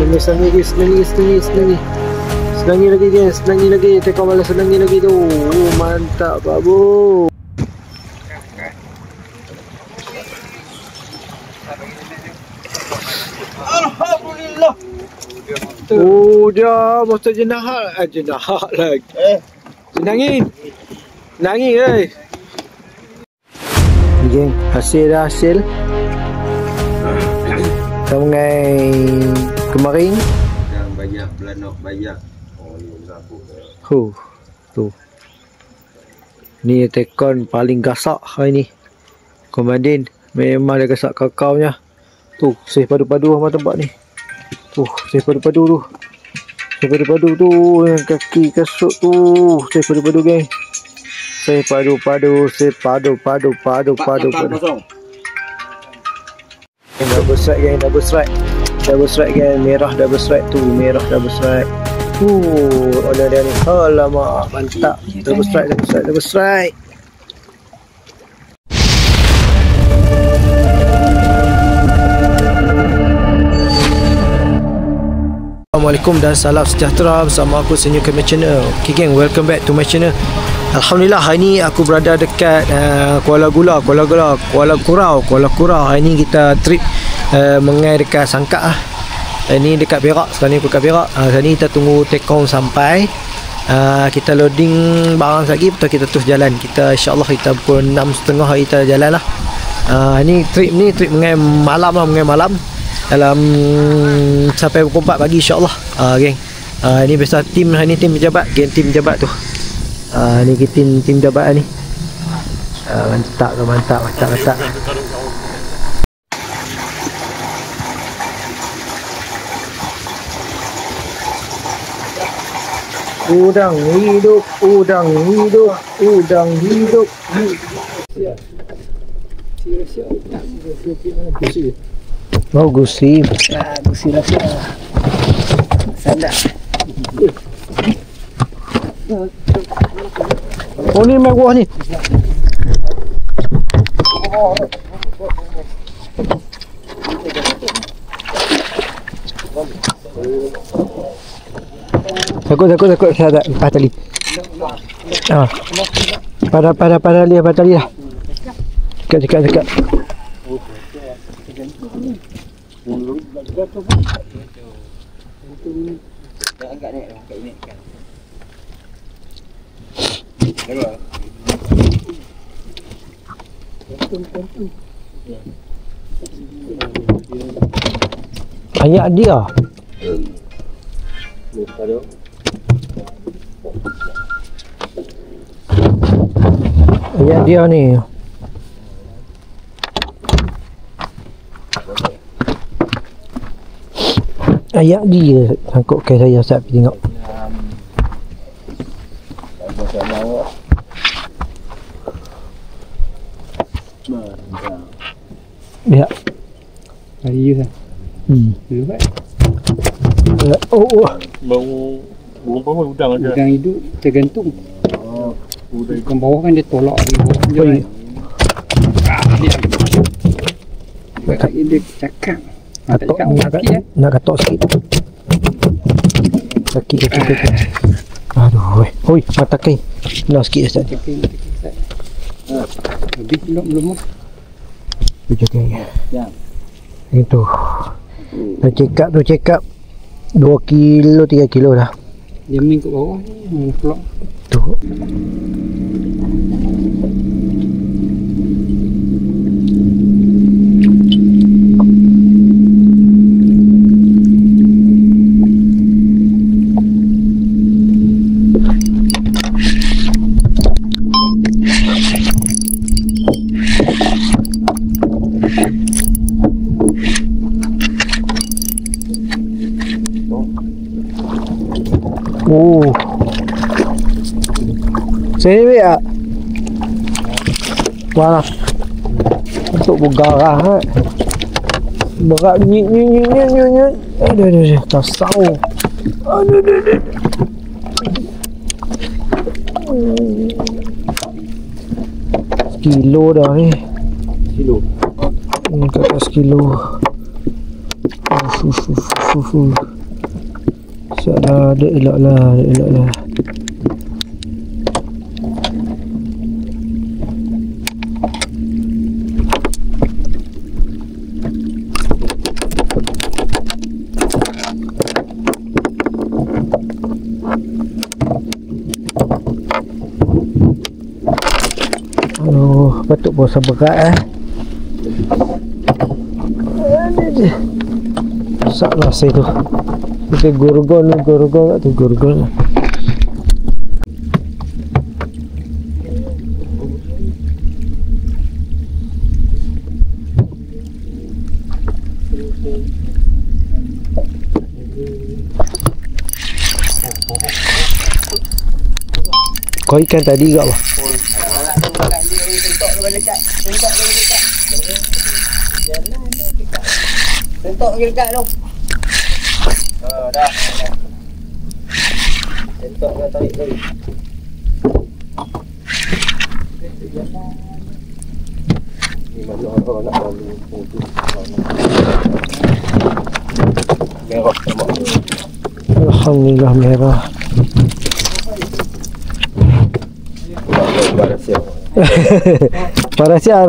Senangi lagi guys, senangi lagi. Tengok malah senangi lagi tu. Mantap babu. Alhamdulillah. Dia masa jenah lagi. Senangin guys. Geng, hasil Sungai kemarin dan banyak belanok banyak. Ni berapa? Tu. Ni tekon paling gasak hari ni. Komandan memang dia gasak kakaunya. Tu, seh padu-padu sama tempat ni. Tu, seh padu-padu tu. Seh padu-padu tu yang kaki kasut tu. Seh padu-padu geng. Seh padu-padu. Double strike geng, merah double strike tu, oleh dia ni, alamak, mantap, double strike. Assalamualaikum dan salam sejahtera bersama aku Senyum Kami Channel. Okay geng, welcome back to my channel. Alhamdulillah, hari ni aku berada dekat Kuala Kurau. Hari ni kita trip mengai dekat Sangkak lah. Ni dekat Perak, sekarang ni dekat Perak. Sekarang ni kita tunggu tekong sampai. Kita loading barang lagi, betul kita terus jalan. Kita insyaAllah kita pukul 6.30 hari kita jalan lah. Ni trip mengai malam. Dalam sampai pukul 4 pagi insyaAllah. Geng, ni biasa tim pejabat, geng tim pejabat tu. Ni kita tim pejabat ni. Mantap. Udang hidup. Oh, gusi. Gusi lah. Sandak. Oh, ni mewah ni. Takut saya tak lepas tali. Pada tali lah. Dekat. Ayak dia. Ayak dia ni. Ayak dia sangkut ke saya Ustaz pergi tengok. Ya. Ayu kan. Baik. Bau udang aja. Udang hidup tergantung. Bukan bawah kan dia tolak di bawah. Dia cakap. Nak katok sikit. Sakit. Aduh, oi, mata kai. Nak sikit Ustaz. Habis belum. Tu jaga. Ya. Itu. Dah check up 2 kilo 3 kilo dah. Dia main kat bawah ni, pelak. Tu. Sini ya. Mana? Untuk bergarah. Berat nyit. Aduh, tak tahu. Aduh. Kilo dah ni. Kilo. Kat atas kilo. Salah, dia elok lah. Aduh, patut puasa berat Salah saya tu. Kita gorgon kat tu gorgon. Kau ikan tadi juga apa? Tentok je dekat tu. Dah. Tentok dah tarik tadi. Ni masuk orang nak lalu tu. Merah sama. Alhamdulillah merah. Rahsia.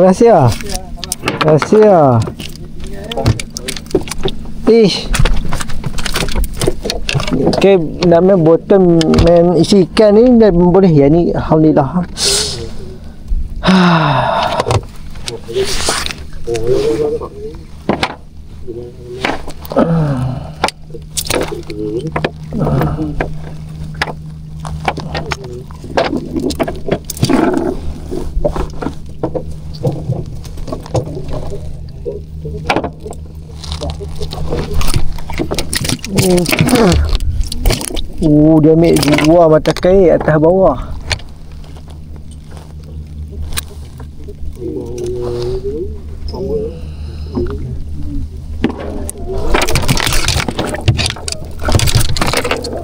Ish. Okay, nak main bottom, main isi ikan ni dah boleh ya ni. Alhamdulillah. Dia ambil dua mata kail atas bawah.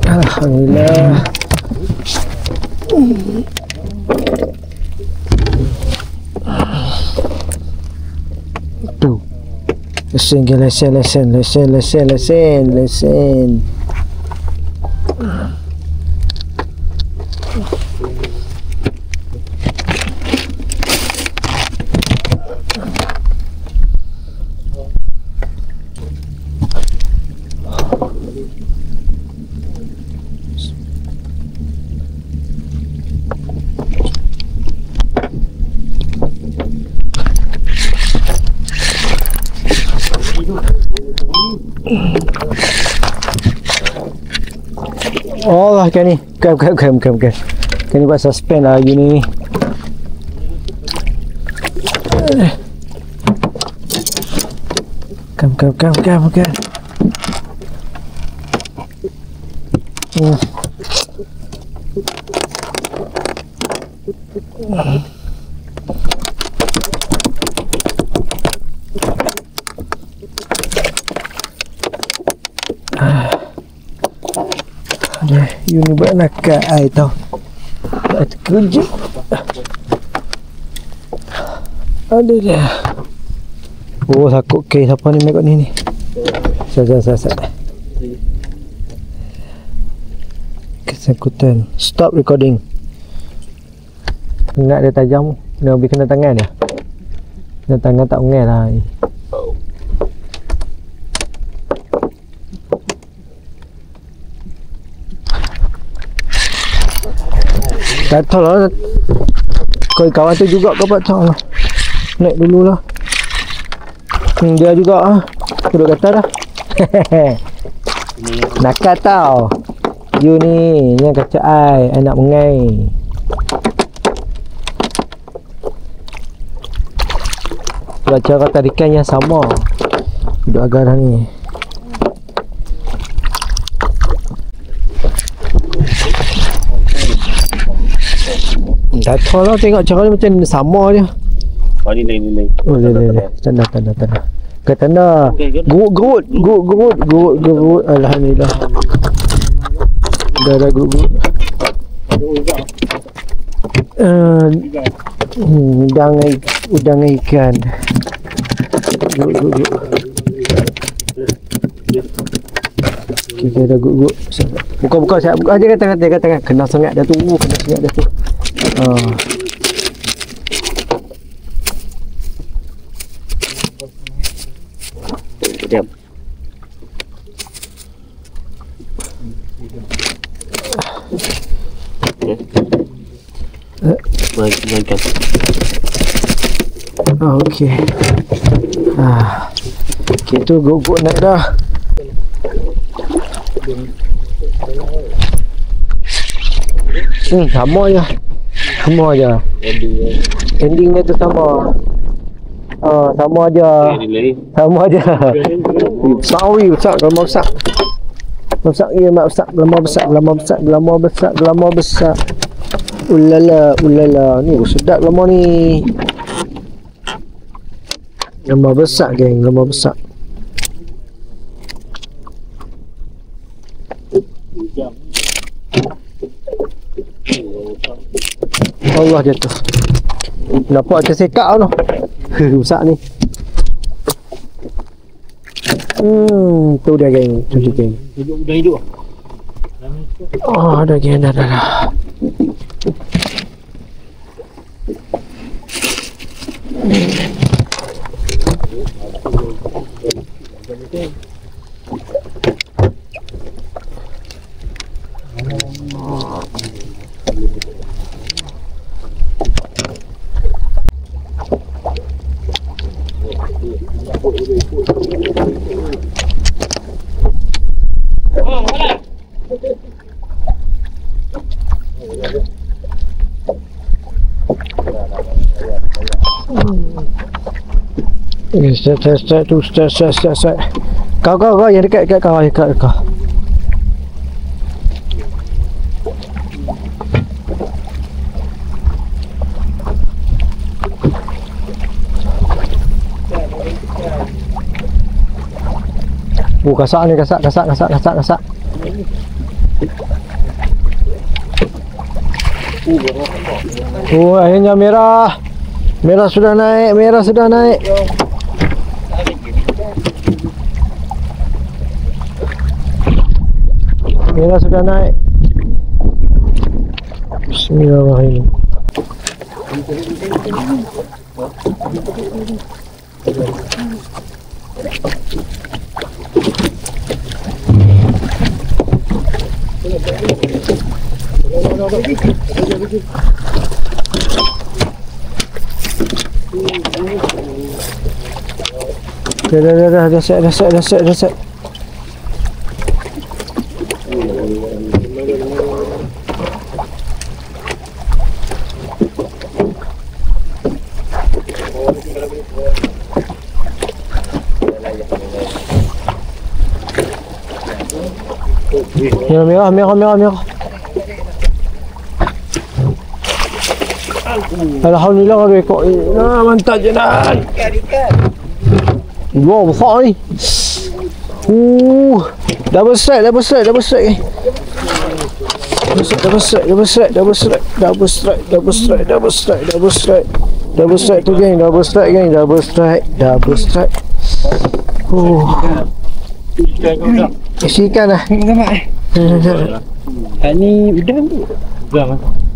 Alhamdulillah. Tu. Lesen. Oh lah kan ni. Bukan. Kan ni buat suspend lah gini. Bukan. You ni buat nakal I tau. Tak terkejut. Ada dah. Oh, takut kes siapa ni kat ni. Sat. Kesangkutan. Stop recording. Ingat dia tajam. Kena lebih kena tangan dia. Kena tangan tak mengal lah. Tak tahu lah. Kau kawan tu juga kau buat tahu lah. Naik dulu lah. Dia juga ah. Duduk kata dah. Nakal tau. You ni yang kacau I nak mengai. Cara tarikan yang sama. Duduk agak dah ni. Tak tahu lah, tengok cara dia macam sama je. Oh ni lain. Oh lain. Tanda. Ke tanda. Gerut. Alhamdulillah. Dah gerut. Udang ikan. Gerut. Okay, dah good. Buka saya buka aja kata kena sangat dah tu, kena sangat dah tu. Diam. Makan. Okey. Okey tu guguk naik dah. Sama aja. Ending dia tu sama. Sama aja. Sawi besar, lama besar. Besar ya, mak besar, lama besar. Ulala, ni sedap lama ni. Lama besar geng, lama besar. Allah jatuh. Nampak tersekak tu. Besar ni. Tu dia geng, tu dia geng. Hidup. Dah geng dah. Start. Kau yang dekat kau. Kasak ni, kasak. Akhirnya merah. Merah sudah naik. Bismillahirrahmanirrahim. Dah set. Merah. Alhamdulillah ada ekor. Mantap je dah. Wow, besar ni. Double strike. Double strike tu geng, double strike. Isi ikan dah. Ni udang tu.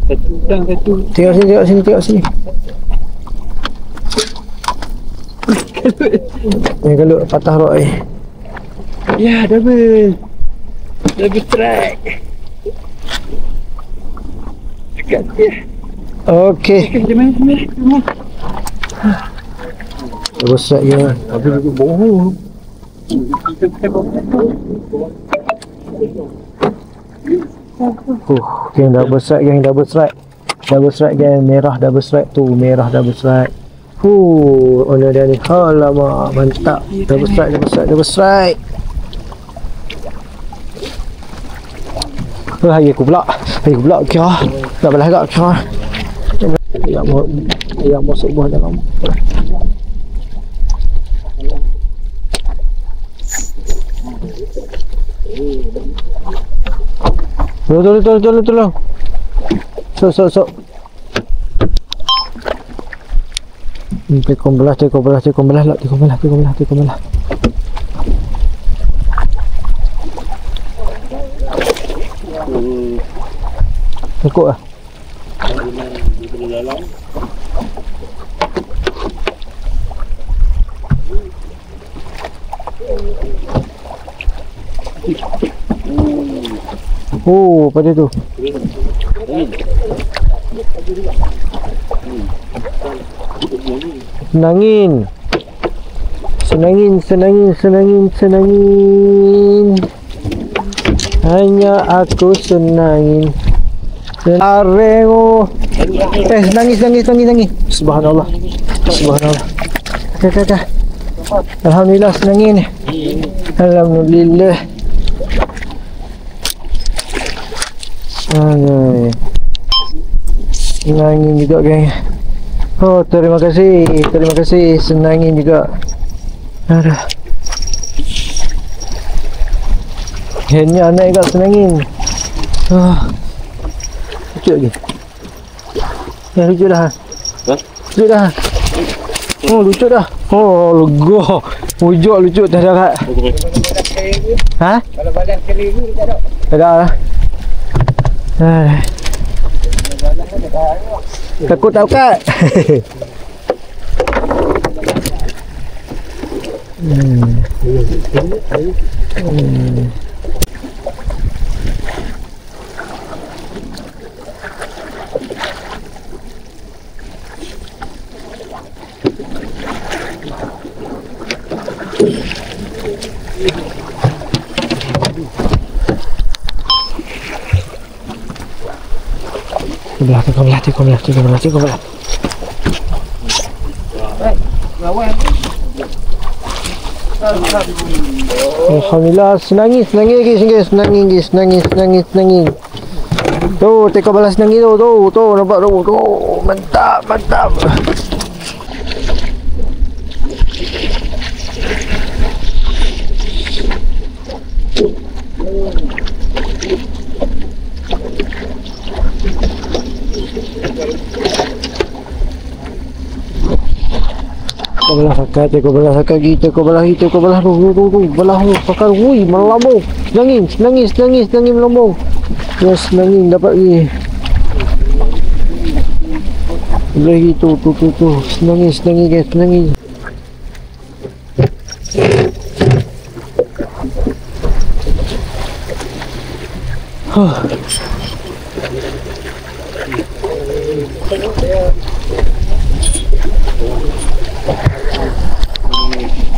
Satu. Tengok sini. Ni kalau patah rok ni. Ya, double strike. Dekat dia. Okey. Jom. Double strike je. Tapi juga bohong. Geng double strike geng. Merah double strike tu. Owner dia ni. Alamak, mantap. Double strike. Hai aku pula kira. Tak boleh agak kira. Ayam masuk buah dalam. Tolong. Sok. Tekong belah. Sangkut lah. Oh, pada tu. Senangin. Senangin. Hanya aku senangin. Areng. Senangin. Subhanallah. Kak. Alhamdulillah senangin. Alhamdulillah. Senangin juga geng. Oh, terima kasih. Senangin juga. Aduh. Hanya anak juga senangin. Lucu lagi. Ya, lucu dah. Lucu dah. Oh, lucu dah. Oh, lega. Wujud lucu dah kat. Ha? Kalau balas kali ni tak ada. Tak ada lah. Takut tau Kak. Belah. Alhamdulillah, senangin lagi. Tu, teka balas senangin tu, nampak tu, mantap. Kau belah sakat kita, kau belah tu, belah tu, pakai, wui, melambung, senangin, melambung. Ya, senangin dapat lagi. Belah gitu, tu, senangin guys.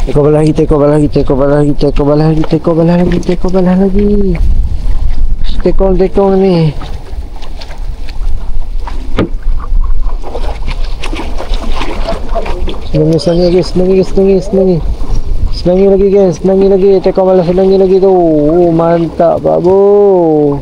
Kau belah lagi. Tekong ni. Senangin lagi. Tekong balas senangin lagi tu. Oh, mantap babu.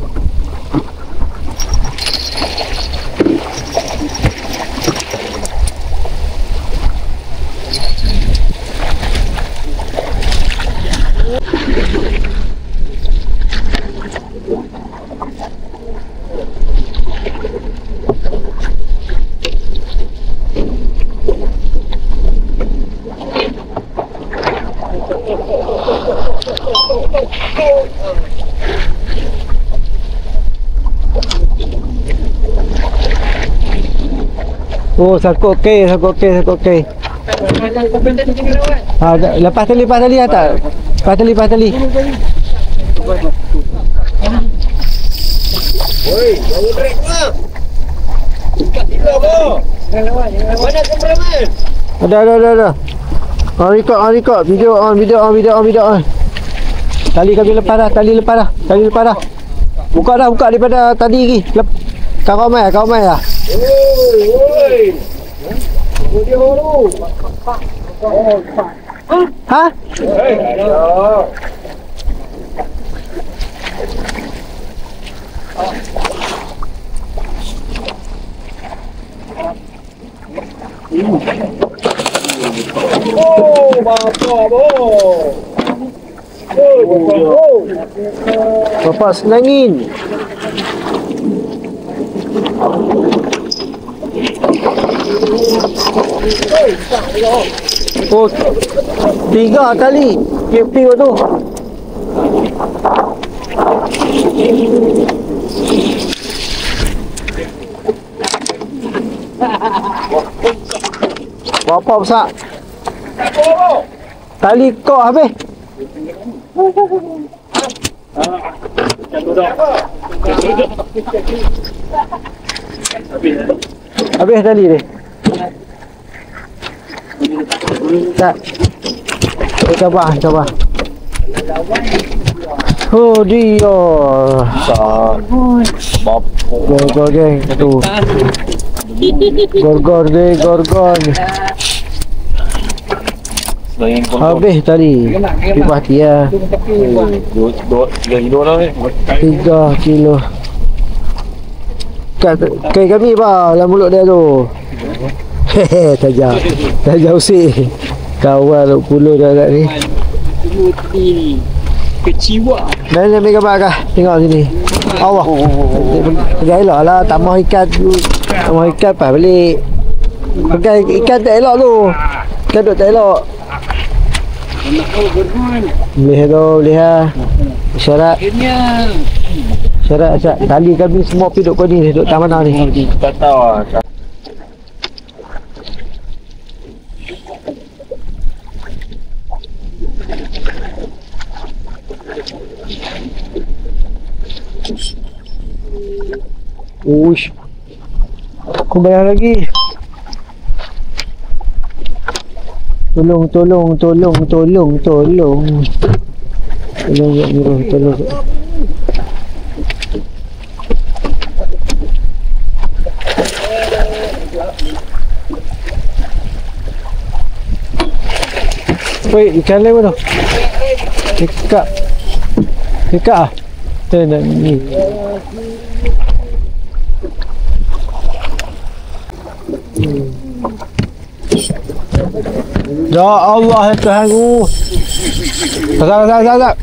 Oh, sakut okey. Lepas tali tak? Lepas tali. Oi, bawa trek lah. Kat tiga apa? Mana kameraman? Ada. Record. Video on. Tali lepas dah. Buka daripada tadi lagi. Kau ramai lah. Oi. Dia baru. Ha? Oh, bapak boh. Bapak senangin. Oh, 3 tali camping tu. Berapa besar? Tali kok habis. Habis tali dia. Tak. Coba. Oh dia. Gor geng tu. Gorgon. Habis tali. Pipas dia. 3 kilo dah ni. 3 kilo. Kain kami bah dalam mulut dia tu. Hehe, tajam usik. Kawal puluh dah kat ni. Keciwa. Mana ambil gambar kah? Tengok sini. Allah. Pegang elok lah, tak mahu ikan tu. Tak mahu ikan pas balik. Pegang ikan tak elok tu. Ikan duk tak elok. Boleh lah. Syarat tali kami semua pergi duduk kau ni, duduk taman mana ni. Tak tahu lah. Uish. Aku bayar lagi. Tolong. Tolong ya Nurul, tolong. Woi, ikan lain mana? Dekat ah. Ni. Ya Allah Tuhanku. Tak.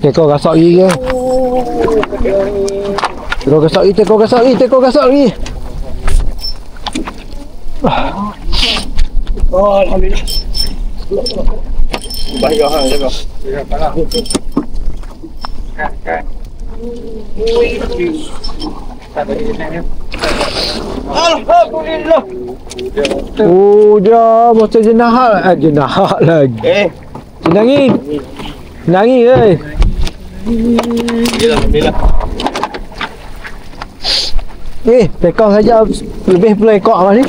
Teko gasak lagi ke? Teko gasak lagi. Oh, alhamdulillah. Bahaya hang jaga. Alhamdulillah. Oh, dia macam jenah lagi. Senangi oi. Alhamdulillah. Teko saja lebih pula ekor apa ni?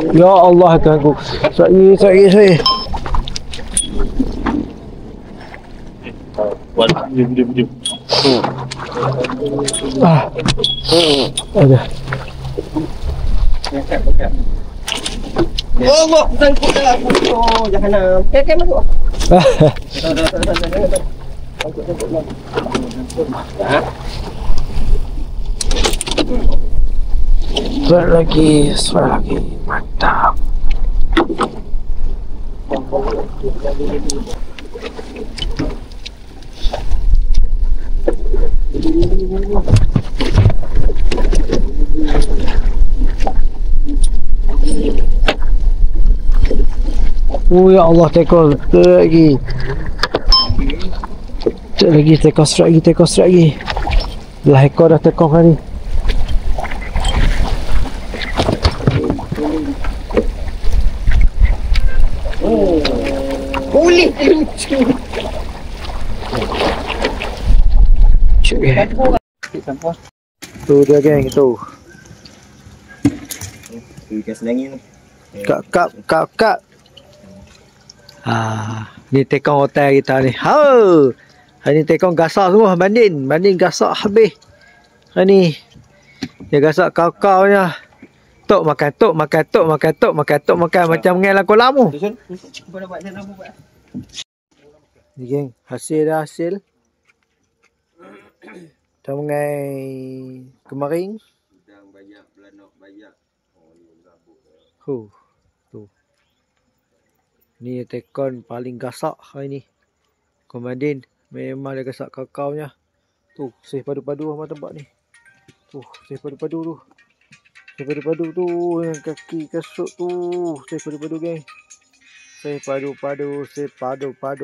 Ya Allah Tuhanku. Saya. Diam. Ada. Allah, sangkut dalam oh, jahanam. Okey, masuk. Suara lagi. Mantap. Oh ya Allah, teko lagi. Teko lagi. Belah ekor dah teko kali. Boleh. Tu dia geng tu. Ikan senangi tu. Kak. Ni tekong hotel kita ni. Ni tekong gasak semua banding gasak habis. Ni dia gasak kau nya. Tok makan macam ngai lah kolam tu. Ni geng, hasil. Macam ngai kemarin. Udang banyak, belanok banyak. Oh, ni berabuk. Tu. Ni tekon paling gasak hari ni. Komadin memang dia gasak kakaunya. Tu, seh padu-padu sama tempat ni. Tu, seh padu-padu tu. Seh padu-padu tu yang kaki kasut tu. Seh padu-padu geng. Seh padu-padu, seh padu-padu.